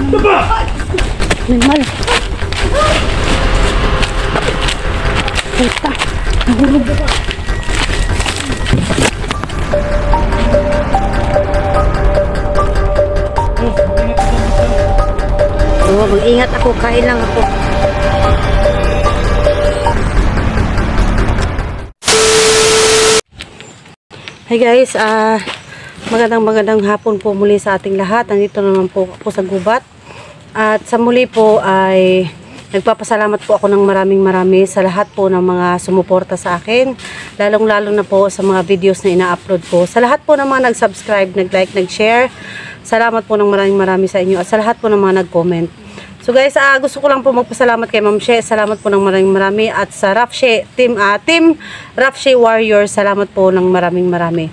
Normal. Puta. Nahulog ba? Oo, mag-ingat ako. Kain lang ako. Hi guys, magandang hapon po muli sa ating lahat. Nandito naman po ako sa gubat. At sa muli po ay nagpapasalamat po ako ng marami sa lahat po ng mga sumuporta sa akin. Lalong-lalo na po sa mga videos na ina-upload ko. Sa lahat po ng mga nag-subscribe, nag-like, nag-share. Salamat po ng marami sa inyo. At sa lahat po ng mga nag-comment. So guys, gusto ko lang po magpasalamat kay Ma'am She. Salamat po ng marami. At sa Rafshe, team Rafshe Warriors, salamat po ng marami.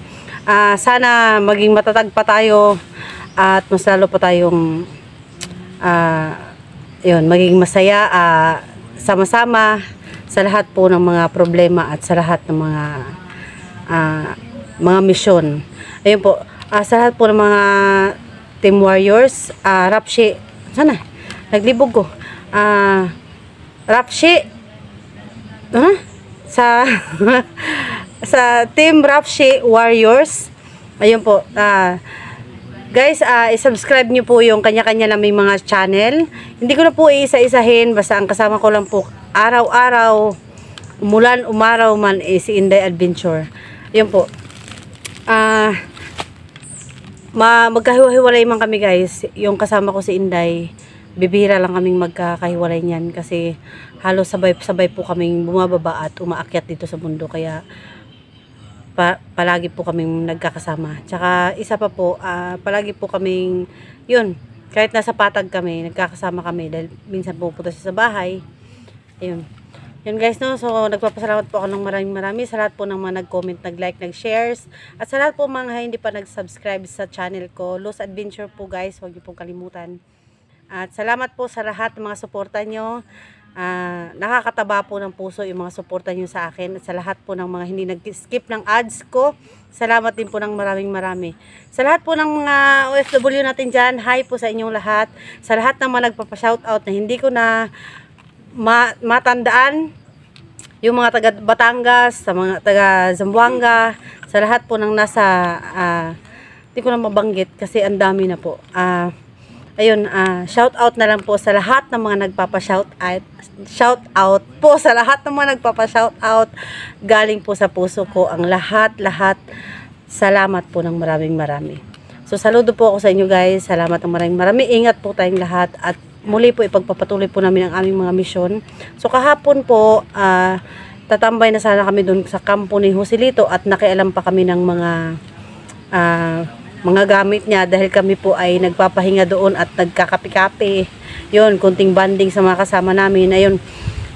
Sana maging matatag pa tayo at mas lalo pa tayong maging masaya, sama-sama sa lahat po ng mga problema at sa lahat ng mga misyon. Ayun po, sa lahat po ng mga Team Warriors, Rafshe, sana naglibog ko. Rafshe, sa Team Rafshe Warriors. Ayun po. Guys, i-subscribe nyo po yung kanya-kanya na may mga channel. Hindi ko na po iisa-isahin. Basta ang kasama ko lang po araw-araw, umulan, umaraw man, si Inday Adventure. Ayun po. Magkahiwa-hiwalay man kami guys. Yung kasama ko si Inday, bibihira lang kaming magkakahiwalay niyan kasi halos sabay-sabay po kaming bumababa at umaakyat dito sa mundo, kaya palagi po kaming nagkakasama. Tsaka isa pa po, palagi po kaming yun, kahit nasa patag kami, nagkakasama kami dahil minsan pupunta siya sa bahay. Ayun. Yun guys, no? So nagpapasalamat po ako ng marami sa lahat po ng mga nag-comment, nag-like, nag-shares, at sa lahat po mga hindi pa nag-subscribe sa channel ko, Luz Adventure po guys, huwag niyo pong kalimutan. At salamat po sa lahat ng mga suporta nyo. Nakakataba po ng puso yung mga suporta nyo sa akin. At sa lahat po ng mga hindi nag-skip ng ads ko, salamat din po ng marami. Sa lahat po ng mga OFW natin dyan, hi po sa inyong lahat. Sa lahat ng mga nagpapa-shoutout na hindi ko na matandaan, yung mga taga Batangas, sa mga taga Zamboanga, sa lahat po ng nasa, hindi ko na mabanggit kasi ang dami na po. Ayun, shout out na lang po sa lahat ng mga nagpapa-shout out po sa lahat ng mga nagpapa-shout out. Galing po sa puso ko ang lahat. Salamat po ng marami. So saludo po ako sa inyo guys. Salamat ng marami. Ingat po tayong lahat at muli po ipagpapatuloy po namin ang aming mga misyon. So kahapon po, tatambay na sana kami doon sa kampo ni Joselito at nakialam pa kami ng mga gamit niya dahil kami po ay nagpapahinga doon at nagkakape-kape. Yun, kunting banding sa mga kasama namin. Ayun,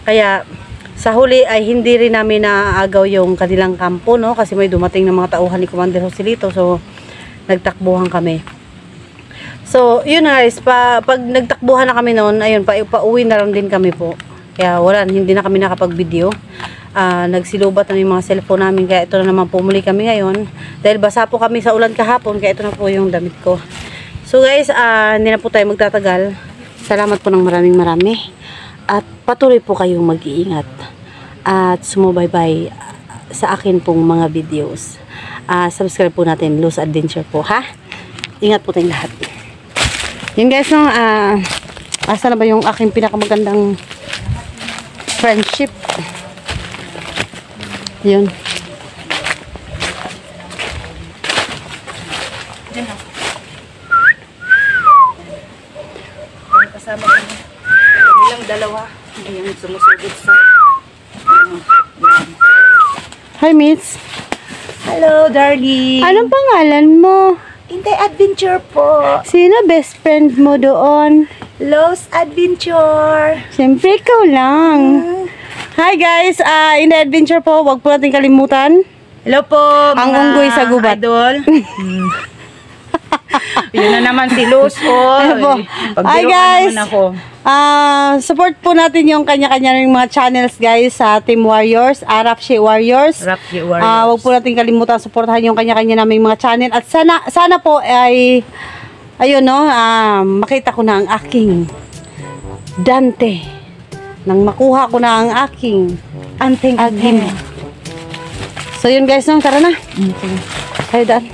kaya sa huli ay hindi rin namin naaagaw yung kanilang kampo, no? Kasi may dumating ng mga tauhan ni Commander Joselito. So, nagtakbuhan kami. So, yun guys, pag nagtakbuhan na kami noon, ayun, pauwi na lang din kami po. Kaya hindi na kami nakapag-video. Nagsilubat na yung mga cellphone namin, kaya ito na naman po muli kami ngayon dahil basa po kami sa ulan kahapon, kaya ito na po yung damit ko. So guys, hindi na po tayo magtatagal. Salamat po ng marami at patuloy po kayong mag-iingat at sumubaybay sa akin pong mga videos. Subscribe po natin, Luz Adventure po, ha? Ingat po tayong lahat. Yun guys, no, asa na ba yung aking pinakamagandang friendship? Yun. Kasama kami lang dalawa. Ayun, sumusugod sa Hi, Miss. Hello, darling. Anong pangalan mo? Inday Adventure po. Sino best friend mo doon? Luz Adventure. Siyempre, ikaw lang. Hi guys, Inday Adventure po. Huwag po natin kalimutan. Hello po, ang mga unggoy sa gubat. Idol. Yun na naman si Luz. Hi guys. Support po natin yung kanya-kanya ng mga channels guys sa Team Warriors, Rafshe Warriors. Rafshe Warriors. Huwag po natin kalimutan suportahan yung kanya-kanya naming mga channel. At sana po ay Ayun no, makita ko na ang aking Dante. Nang makuha ko na ang aking Anting-anting. So yun guys, no, tara na. Tayo daan.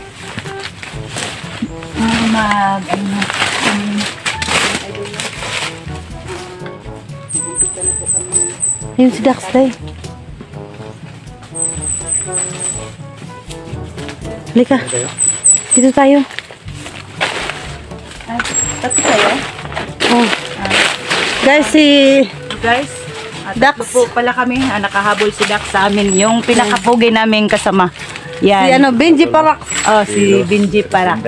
Yun si Dax tayo. Halika. Dito tayo. Tatlo tayo. Oh. Guys, si Guys, at Dax. po pala kami, nakahabol si Dax sa amin. Yung pinakapugi namin kasama. Yan. si ano, Benji Parax. Oh, si Benji para.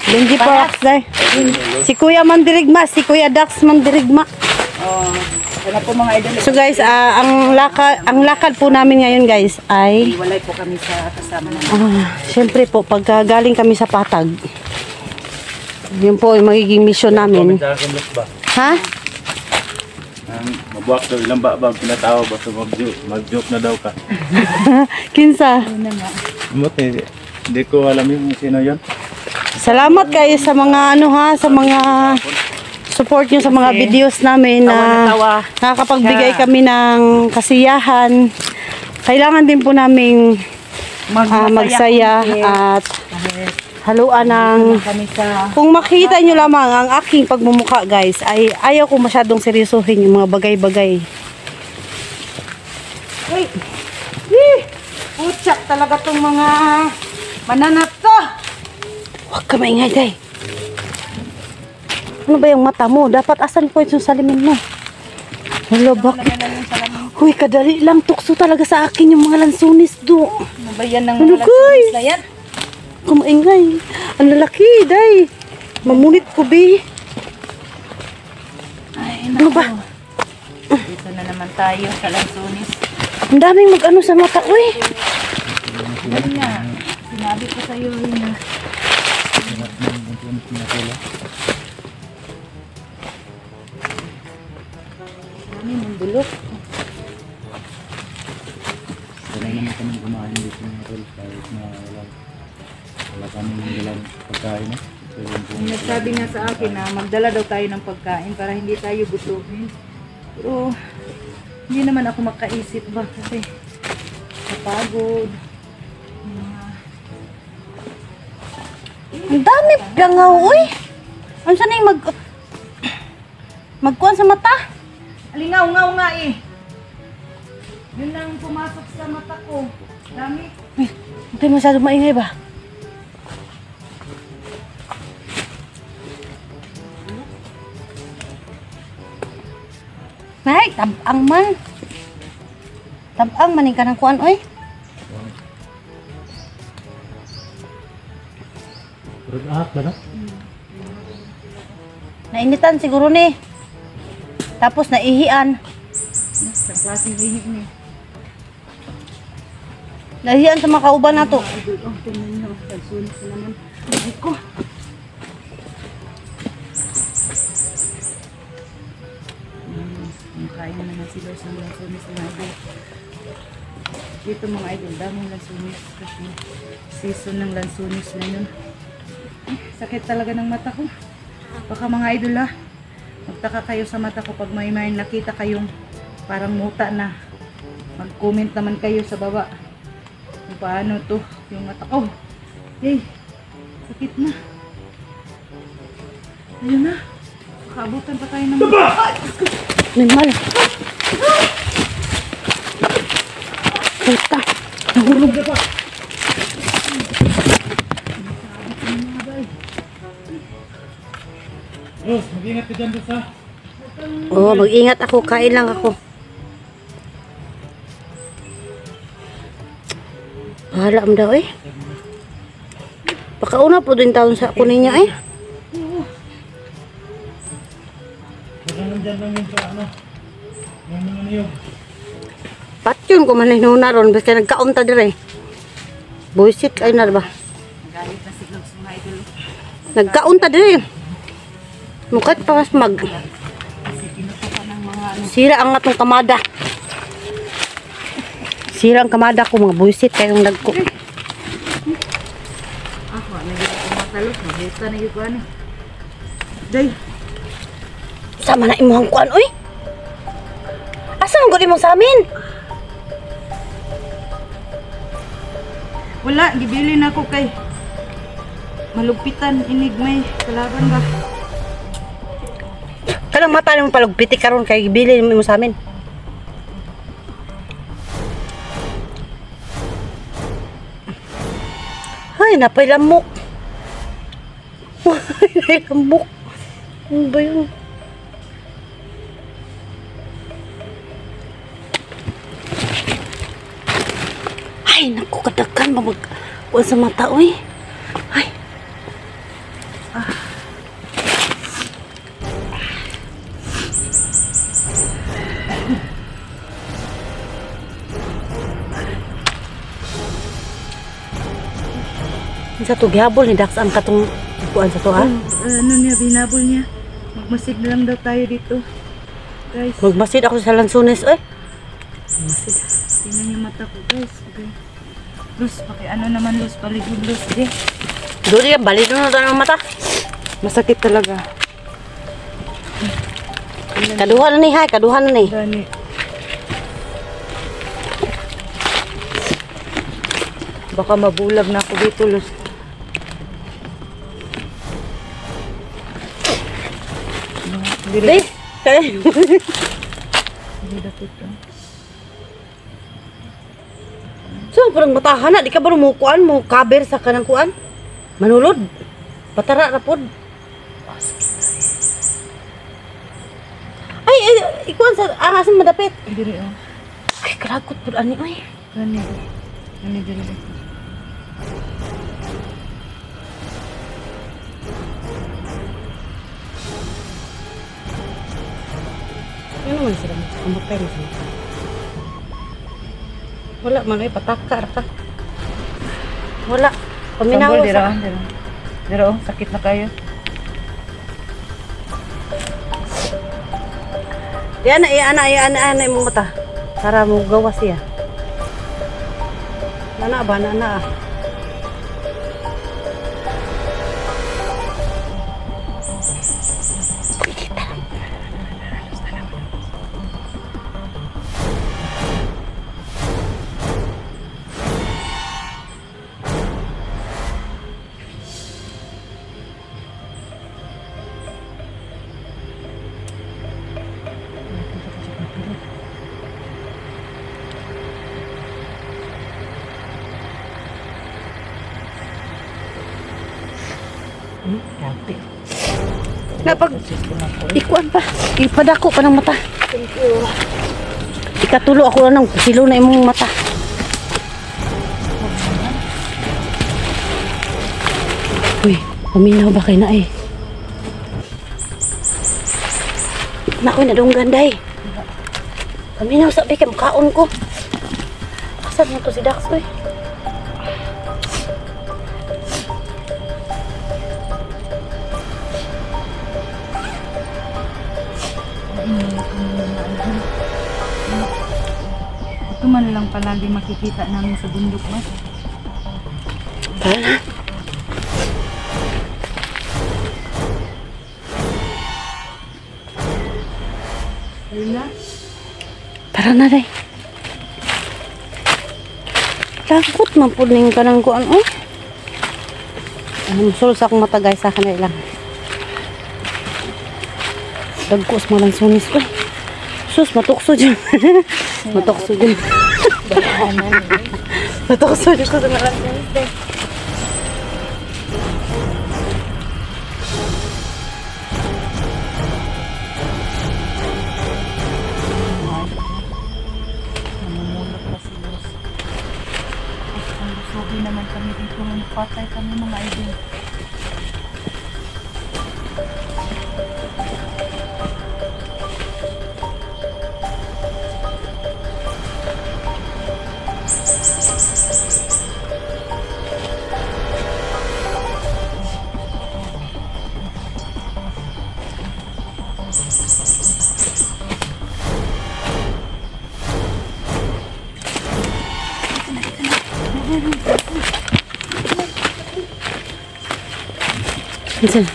Benji Parax tayo. Si Kuya Mandirigma, si Kuya Dax Mandirigma. Oh, ano po mga idol. So guys, ang lakad po namin ngayon guys ay Walay po kami sa kasama namin. syempre po pagka galing kami sa Patag. Yun po yung magiging mission namin. Ha? Mabuak daw ilang ba pinatawa ba so mag-joke na daw ka. Kinsa. Buti hindi ko alam yung sino yon. Salamat kayo sa mga ano ha, sa mga support nyo sa mga videos namin na Tawa. nakakapagbigay kami ng kasiyahan. Kailangan din po naming magsaya at haluan ng Kami sa kung makita nyo lamang ang aking pagmumukha guys ay ayaw ko masyadong seryosohin yung mga bagay-bagay. Uy! Putsak talaga tong mga mananap to! Huwag ka maingay day. Ano ba yung mata mo? Dapat asan po yung salimin mo? Hello, bakit? Uy, kadali lang tukso talaga sa akin yung mga lansunis do. ano ba yan ng Ano, mga guys? na yan? Kumaingay. Ang lalaki, day. Mamunit ko, bi. Ay, Ano ba? dito na naman tayo sa Lansunis. Ang daming mag-ano sa mata, uy. Ano nga? Sinabi ko sa'yo yun. Ano yung bulok? Wala naman kami kumain dito ng rol kahit na wala kami dalang pagkain. So yun po. Nagsabi nga sa akin na magdala daw tayo ng pagkain para hindi tayo gutumin. Pero hindi naman ako makaisip ba kasi kapagod. Ang dami langaw, uy. Ano saan yung magkuhan sa mata? Alingaw-ngaw nga eh. Yun lang pumasok sa mata ko. Dami. Uy, huwag tayo masyado maingay ba? Nay, tabang man. Tabang maning ka ng kuhan, uy. Pero ahak ba na? Nainitan siguro ni. Tapos naihian. Sa klaseng ihip ni. Nahihian sa mga kauban na to. Oh, tingnan nyo. Pagsunis na naman. Ay ko. Kain na naman sila sa lansunis mga idol. Dito mga idol, daming lansunis kasi season ng lansunis na yun. Ay, sakit talaga ng mata ko. Baka mga idol magtaka kayo sa mata ko pag may nakita kayong parang muta na. Mag-comment naman kayo sa baba kung paano to yung mata ko. Hey, sakit na. Ayun na. Makaabutan pa tayo ng Normal. Puta. Nahulog na pa. Ros, mag-ingat ka dyan sa. Oo, mag-ingat ako. Kain lang ako. Bahala mo daw eh. Pakauna po din taon sa kunin niya eh. Baka nandyan lang yun sa ano. Yung mga niyog. Patyon ko man hinuna ron. Basta nagkaunta dire. Buisit kayo na ba? galit na si Gloves mga idol. Nagkaunta dire. Mukat pa mas mag. Kasi pinutukan ng mga Sira ang atong kamada. Sira ang kamada ko mga buisit kayong nagko. ako, nagiging Halos mabuta na yung kuhan eh. Day, Sama na imong kuan oy. Asa ang gud imong sa amin? wala, gibili na ako kay malugpitan, inig may kalaban ba? Kanang mata nimo palugpiti karon kay bili mo sa amin. Ay, napay lamok. Ay, lamok. Ano ba yun? Ay, naku, kadakan. Mamagkuhan sa mata, uy. Ay. Sa to gihabol ni Dax ang katong kuan sa to ha. Ano niya, binabol niya. Magmasid na lang daw tayo dito. Guys, Magmasid ako sa Lansunes oy. Magmasid. tingnan niyo mata ko guys. Okay. Luz, ano naman Luz, paligid Luz. Okay. Duri yan, balik na ang mata. Masakit talaga. Kaduhan na ni hay, kaduhan na ni. Gani. Baka mabulag na ako dito Luz. Di, kaya. Hindi dapat ito. So, parang matahan na, di ka ba mo kuan, mo cover sa kanang kuan? Manulod. Patara rapod. Ay, ikuan sa angasan madapit. Diri oh. Ay, kalagot pud ani oy. Gani. Gani diri. Ano man sila mo? Kamatay mo sila. Wala man ay patakar ka. Wala. Paminaw Sambol, sa. dira oh, sakit na kayo. Yan na imong mata. Para mo gawas siya. Nana ba nana? Napag ikuan pa. Ipadako pa ng mata. Thank you. Ikatulo ako na ng silo na imong mata. Uy, paminaw ba kay na eh? Nakoy na dong ganday. Paminaw sa kay mukhaon ko. Asan mo to si Dax oy? Ito man lang palagi makikita namin sa bundok ba? Tara na. Ayun na. Tara na day. Lagot man po ning kanang kuan oh. Ano sul sa akong mata guys sa kanila lang. Dagkos mo lang sunis ko. Sus matukso dyan. Matukso dyan. Matukso dyan ko sa malang sunis day. Namumulot pa si Luz. Ang lusugi naman kami dito. Patay kami mga idol. Minsan.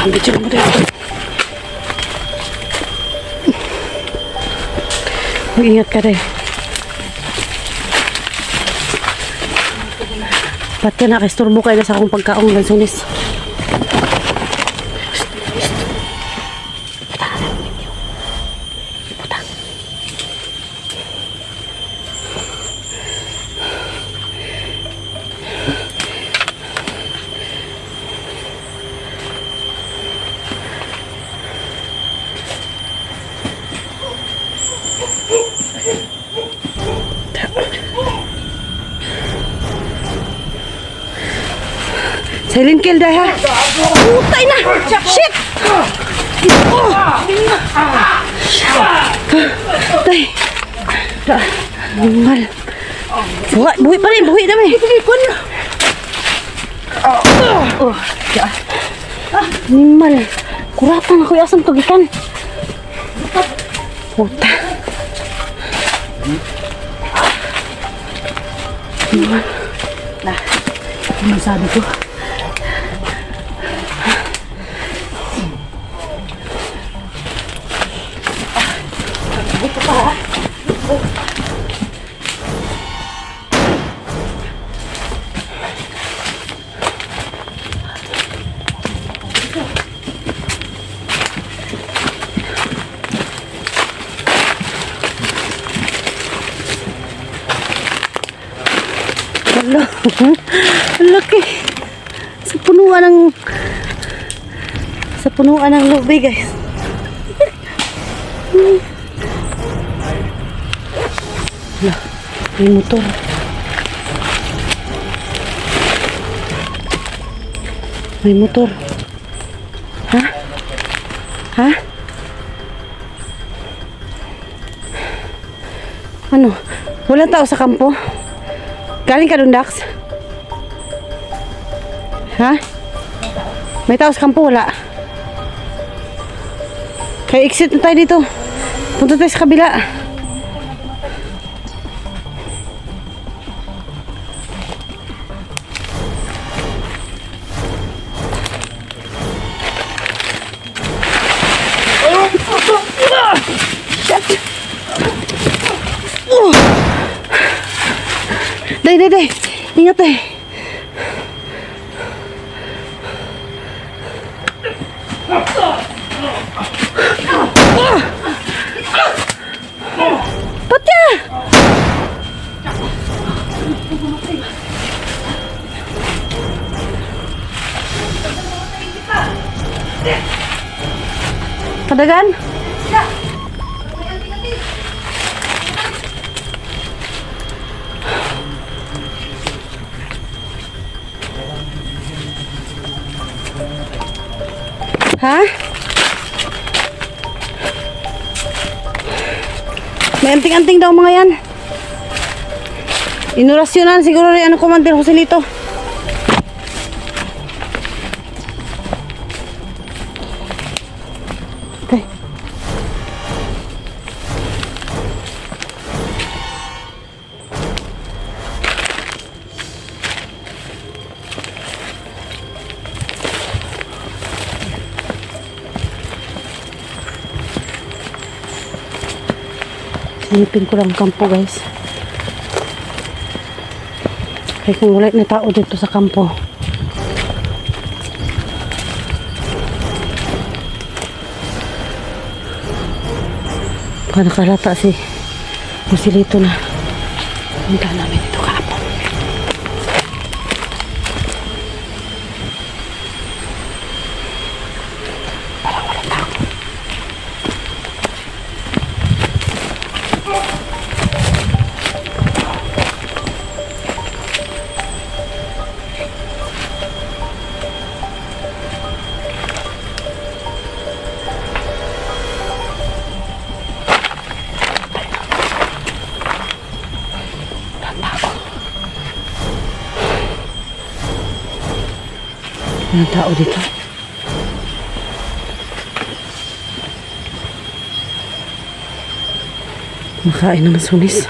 Video mo tayo. Mag-ingat ka rin. Ba't ka nakisturbo kayo na sa akong pagkaong lansunis? Silent kill dahil ha. Putay na. Shit. Oh. Tay. Mal. Buhi pa rin. Buhi na may. Mal. Kuratan ako yung asang tugikan. Puta. Nah. Ano sabi ko? Hala, ang laki. Sa punuan ng lobby, guys. Hala, may motor. May motor. Ha? Ha? Ano? Walang tao sa kampo? Galing ka dun, Dax? Ha? May tao sa kampo? Wala. Kaya exit na tayo dito. Punta tayo sa kabila. Day. Ingat eh. Patya! Kadagan? Ha? May anting-anting daw mga yan. Inurasyonan siguro rin ano Commander Joselito. Okay. Silipin ko lang kampo, guys. Kaya kung wala na tao dito sa kampo. Baka nakalata si Joselito na. Punta namin dito kahapon. Walang tao dito. Makain naman sunis.